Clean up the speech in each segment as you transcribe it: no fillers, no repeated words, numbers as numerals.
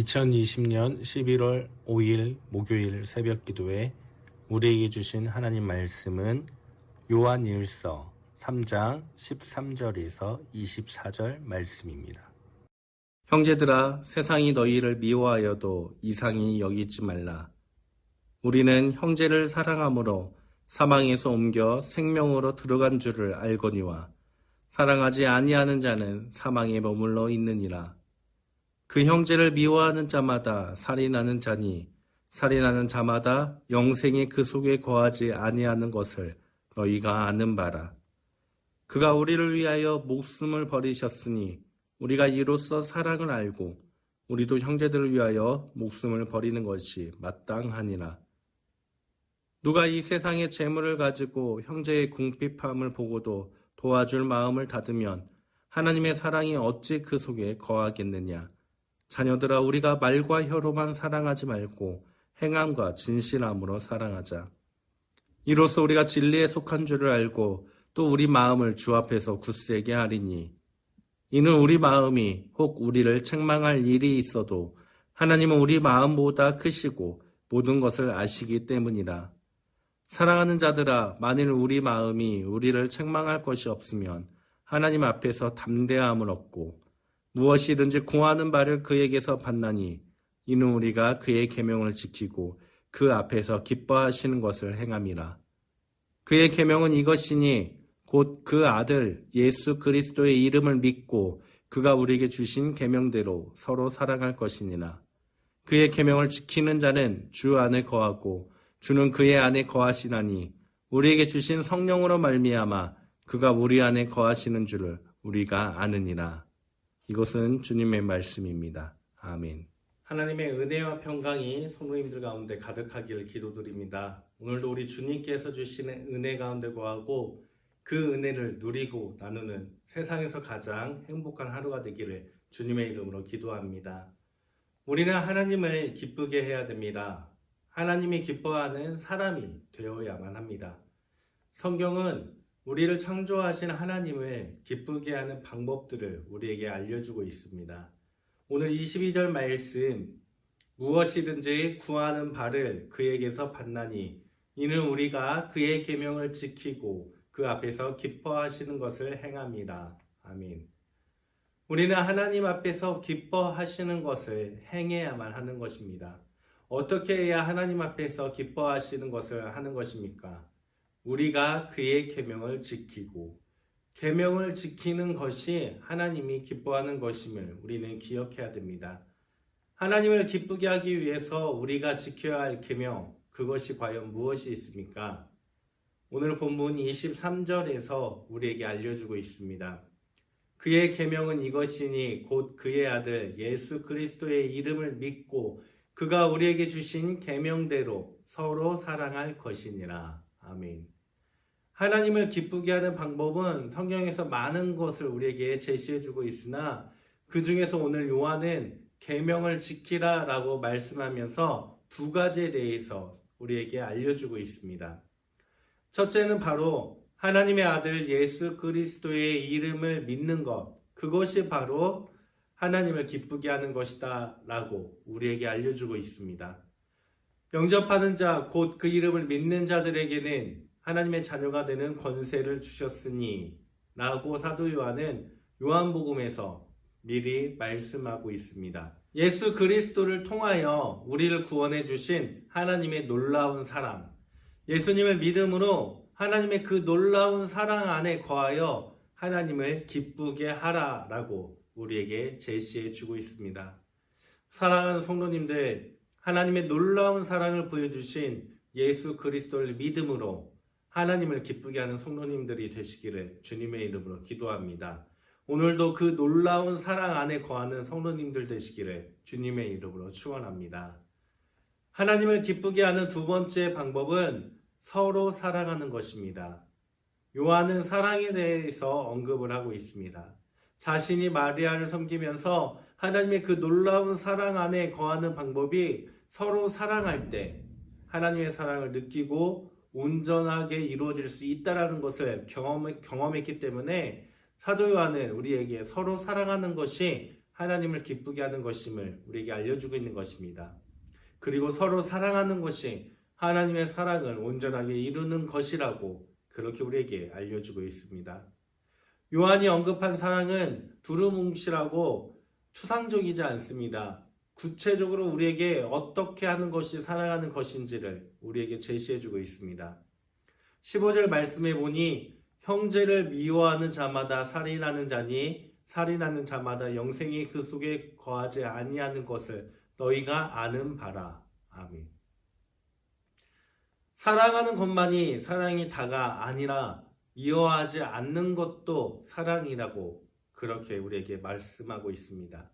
2020년 11월 5일 목요일 새벽 기도에 우리에게 주신 하나님 말씀은 요한일서 3장 13절에서 24절 말씀입니다. 형제들아, 세상이 너희를 미워하여도 이상히 여기지 말라. 우리는 형제를 사랑함으로 사망에서 옮겨 생명으로 들어간 줄을 알거니와 사랑하지 아니하는 자는 사망에 머물러 있느니라. 그 형제를 미워하는 자마다 살인하는 자니 살인하는 자마다 영생이 그 속에 거하지 아니하는 것을 너희가 아는 바라. 그가 우리를 위하여 목숨을 버리셨으니 우리가 이로써 사랑을 알고 우리도 형제들을 위하여 목숨을 버리는 것이 마땅하니라. 누가 이 세상의 재물을 가지고 형제의 궁핍함을 보고도 도와줄 마음을 닫으면 하나님의 사랑이 어찌 그 속에 거하겠느냐. 자녀들아, 우리가 말과 혀로만 사랑하지 말고 행함과 진실함으로 사랑하자. 이로써 우리가 진리에 속한 줄을 알고 또 우리 마음을 주 앞에서 굳세게 하리니 이는 우리 마음이 혹 우리를 책망할 일이 있어도 하나님은 우리 마음보다 크시고 모든 것을 아시기 때문이라. 사랑하는 자들아, 만일 우리 마음이 우리를 책망할 것이 없으면 하나님 앞에서 담대함을 얻고 무엇이든지 구하는 바를 그에게서 받나니 이는 우리가 그의 계명을 지키고 그 앞에서 기뻐하시는 것을 행함이라. 그의 계명은 이것이니 곧 그 아들 예수 그리스도의 이름을 믿고 그가 우리에게 주신 계명대로 서로 사랑할 것이니라. 그의 계명을 지키는 자는 주 안에 거하고 주는 그의 안에 거하시나니 우리에게 주신 성령으로 말미암아 그가 우리 안에 거하시는 줄을 우리가 아느니라. 이것은 주님의 말씀입니다. 아멘. 하나님의 은혜와 평강이 성도님들 가운데 가득하기를 기도드립니다. 오늘도 우리 주님께서 주시는 은혜 가운데 거하고 그 은혜를 누리고 나누는 세상에서 가장 행복한 하루가 되기를 주님의 이름으로 기도합니다. 우리는 하나님을 기쁘게 해야 됩니다. 하나님이 기뻐하는 사람이 되어야만 합니다. 성경은 우리를 창조하신 하나님을 기쁘게 하는 방법들을 우리에게 알려주고 있습니다. 오늘 22절 말씀, 무엇이든지 구하는 바를 그에게서 받나니 이는 우리가 그의 계명을 지키고 그 앞에서 기뻐하시는 것을 행함이라. 아멘. 우리는 하나님 앞에서 기뻐하시는 것을 행해야만 하는 것입니다. 어떻게 해야 하나님 앞에서 기뻐하시는 것을 하는 것입니까? 우리가 그의 계명을 지키고 계명을 지키는 것이 하나님이 기뻐하는 것임을 우리는 기억해야 됩니다. 하나님을 기쁘게 하기 위해서 우리가 지켜야 할 계명, 그것이 과연 무엇이 있습니까? 오늘 본문 23절에서 우리에게 알려주고 있습니다. 그의 계명은 이것이니 곧 그의 아들 예수 그리스도의 이름을 믿고 그가 우리에게 주신 계명대로 서로 사랑할 것이니라. 아멘. 하나님을 기쁘게 하는 방법은 성경에서 많은 것을 우리에게 제시해주고 있으나 그 중에서 오늘 요한은 계명을 지키라 라고 말씀하면서 두 가지에 대해서 우리에게 알려주고 있습니다. 첫째는 바로 하나님의 아들 예수 그리스도의 이름을 믿는 것, 그것이 바로 하나님을 기쁘게 하는 것이다 라고 우리에게 알려주고 있습니다. 영접하는 자, 곧 그 이름을 믿는 자들에게는 하나님의 자녀가 되는 권세를 주셨으니 라고 사도 요한은 요한복음에서 미리 말씀하고 있습니다. 예수 그리스도를 통하여 우리를 구원해 주신 하나님의 놀라운 사랑, 예수님을 믿음으로 하나님의 그 놀라운 사랑 안에 거하여 하나님을 기쁘게 하라라고 우리에게 제시해 주고 있습니다. 사랑하는 성도님들, 하나님의 놀라운 사랑을 보여주신 예수 그리스도를 믿음으로 하나님을 기쁘게 하는 성도님들이 되시기를 주님의 이름으로 기도합니다. 오늘도 그 놀라운 사랑 안에 거하는 성도님들 되시기를 주님의 이름으로 축원합니다. 하나님을 기쁘게 하는 두 번째 방법은 서로 사랑하는 것입니다. 요한은 사랑에 대해서 언급을 하고 있습니다. 자신이 마리아를 섬기면서 하나님의 그 놀라운 사랑 안에 거하는 방법이 서로 사랑할 때 하나님의 사랑을 느끼고 온전하게 이루어질 수 있다는 것을 경험했기 때문에 사도 요한은 우리에게 서로 사랑하는 것이 하나님을 기쁘게 하는 것임을 우리에게 알려주고 있는 것입니다. 그리고 서로 사랑하는 것이 하나님의 사랑을 온전하게 이루는 것이라고 그렇게 우리에게 알려주고 있습니다. 요한이 언급한 사랑은 두루뭉실하고 추상적이지 않습니다. 구체적으로 우리에게 어떻게 하는 것이 사랑하는 것인지를 우리에게 제시해주고 있습니다. 15절 말씀에 보니 형제를 미워하는 자마다 살인하는 자니 살인하는 자마다 영생이 그 속에 거하지 아니하는 것을 너희가 아는 바라. 아멘. 사랑하는 것만이 사랑이 다가 아니라 미워하지 않는 것도 사랑이라고 그렇게 우리에게 말씀하고 있습니다.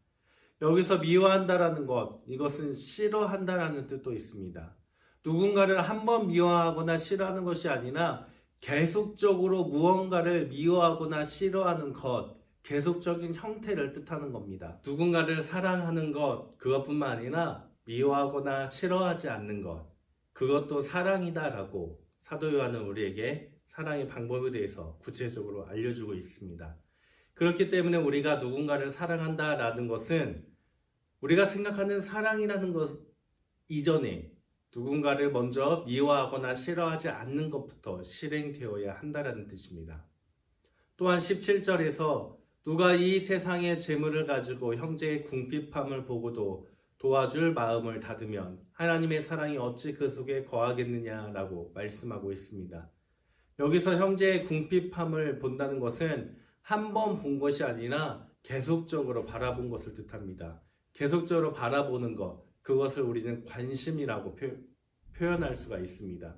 여기서 미워한다라는 것, 이것은 싫어한다라는 뜻도 있습니다. 누군가를 한번 미워하거나 싫어하는 것이 아니라 계속적으로 무언가를 미워하거나 싫어하는 것, 계속적인 형태를 뜻하는 겁니다. 누군가를 사랑하는 것, 그것뿐만 아니라 미워하거나 싫어하지 않는 것, 그것도 사랑이다라고 사도 요한은 우리에게 사랑의 방법에 대해서 구체적으로 알려주고 있습니다. 그렇기 때문에 우리가 누군가를 사랑한다라는 것은 우리가 생각하는 사랑이라는 것 이전에 누군가를 먼저 미워하거나 싫어하지 않는 것부터 실행되어야 한다는 뜻입니다. 또한 17절에서 누가 이 세상의 재물을 가지고 형제의 궁핍함을 보고도 도와줄 마음을 닫으면 하나님의 사랑이 어찌 그 속에 거하겠느냐라고 말씀하고 있습니다. 여기서 형제의 궁핍함을 본다는 것은 한 번 본 것이 아니라 계속적으로 바라본 것을 뜻합니다. 계속적으로 바라보는 것, 그것을 우리는 관심이라고 표현할 수가 있습니다.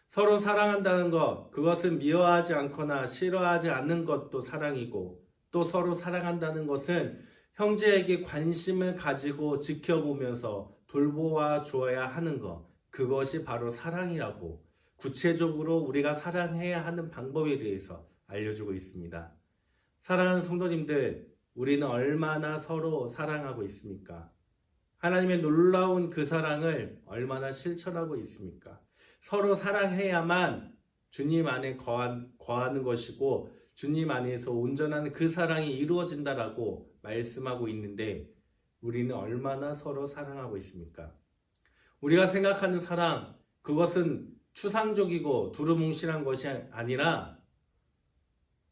서로 사랑한다는 것, 그것은 미워하지 않거나 싫어하지 않는 것도 사랑이고, 또 서로 사랑한다는 것은 형제에게 관심을 가지고 지켜보면서 돌보아 주어야 하는 것, 그것이 바로 사랑이라고 구체적으로 우리가 사랑해야 하는 방법에 대해서 알려주고 있습니다. 사랑하는 성도님들, 우리는 얼마나 서로 사랑하고 있습니까? 하나님의 놀라운 그 사랑을 얼마나 실천하고 있습니까? 서로 사랑해야만 주님 안에 거하는 것이고 주님 안에서 온전한 그 사랑이 이루어진다라고 말씀하고 있는데 우리는 얼마나 서로 사랑하고 있습니까? 우리가 생각하는 사랑, 그것은 추상적이고 두루뭉실한 것이 아니라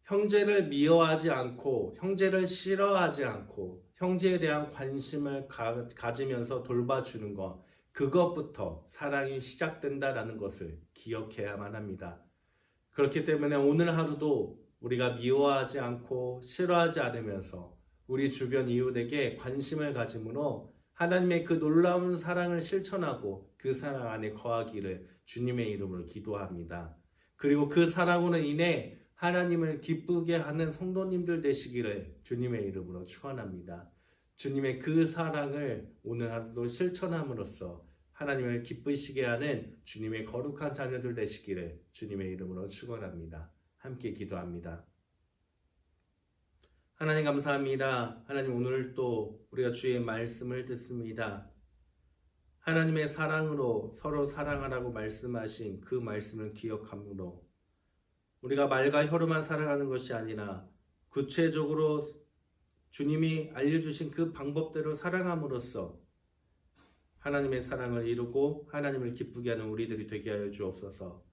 형제를 미워하지 않고 형제를 싫어하지 않고 형제에 대한 관심을 가지면서 돌봐주는 것, 그것부터 사랑이 시작된다라는 것을 기억해야만 합니다. 그렇기 때문에 오늘 하루도 우리가 미워하지 않고 싫어하지 않으면서 우리 주변 이웃에게 관심을 가짐으로 하나님의 그 놀라운 사랑을 실천하고 그 사랑 안에 거하기를 주님의 이름으로 기도합니다. 그리고 그 사랑으로 인해 하나님을 기쁘게 하는 성도님들 되시기를 주님의 이름으로 축원합니다. 주님의 그 사랑을 오늘 하루도 실천함으로써 하나님을 기쁘시게 하는 주님의 거룩한 자녀들 되시기를 주님의 이름으로 축원합니다. 함께 기도합니다. 하나님 감사합니다. 하나님 오늘 또 우리가 주의 말씀을 듣습니다. 하나님의 사랑으로 서로 사랑하라고 말씀하신 그 말씀을 기억함으로 우리가 말과 혀로만 사랑하는 것이 아니라 구체적으로 주님이 알려주신 그 방법대로 사랑함으로써 하나님의 사랑을 이루고 하나님을 기쁘게 하는 우리들이 되게 하여 주옵소서.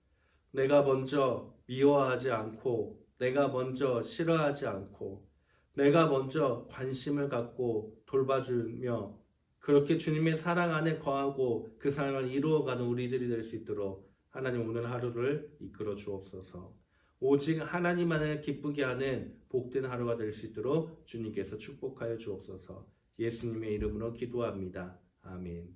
내가 먼저 미워하지 않고 내가 먼저 싫어하지 않고 내가 먼저 관심을 갖고 돌봐주며 그렇게 주님의 사랑 안에 거하고 그 사랑을 이루어가는 우리들이 될 수 있도록 하나님 오늘 하루를 이끌어 주옵소서. 오직 하나님만을 기쁘게 하는 복된 하루가 될 수 있도록 주님께서 축복하여 주옵소서. 예수님의 이름으로 기도합니다. 아멘.